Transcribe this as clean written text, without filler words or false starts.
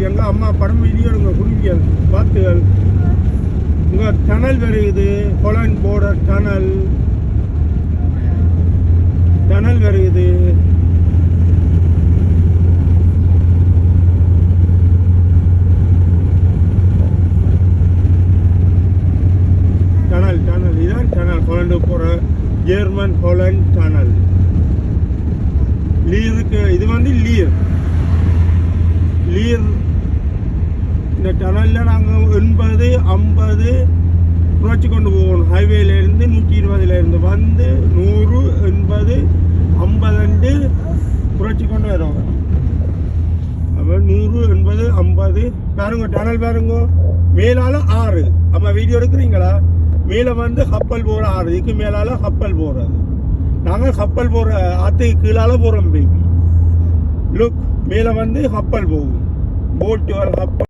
எங்க அம்மா படம் வீடியோ எடுங்க குடிவியல் பார்த்துகள் இங்கே டனல் வருகுது ஹாலண்ட் பார்டர் டனல் வருகுது டனல் இதான் டனல் ஹாலண்டு போகிற ஜெர்மன் ஹாலண்ட் டனல் லீருக்கு இது வந்து லீர் இந்த டனலில் நாங்கள் 80 50 புரட்சி கொண்டு போகணும் ஹைவேலேருந்து 120 வந்து 100 80 52 புரட்சி கொண்டு வரோம் அப்போ 100 80 50 பாருங்க டனல் பாருங்க மேலால் 6 அம்மா வீடியோ எடுக்கிறீங்களா மேலே வந்து கப்பல் போகிற 6 இதுக்கு மேலால் கப்பல் போகிறது நாங்கள் கப்பல் போகிற ஆற்றுக்கு கீழால் போகிறோம் பேபி லுக் மேலே வந்து கப்பல் போகும் போட்டு வர கப்பல்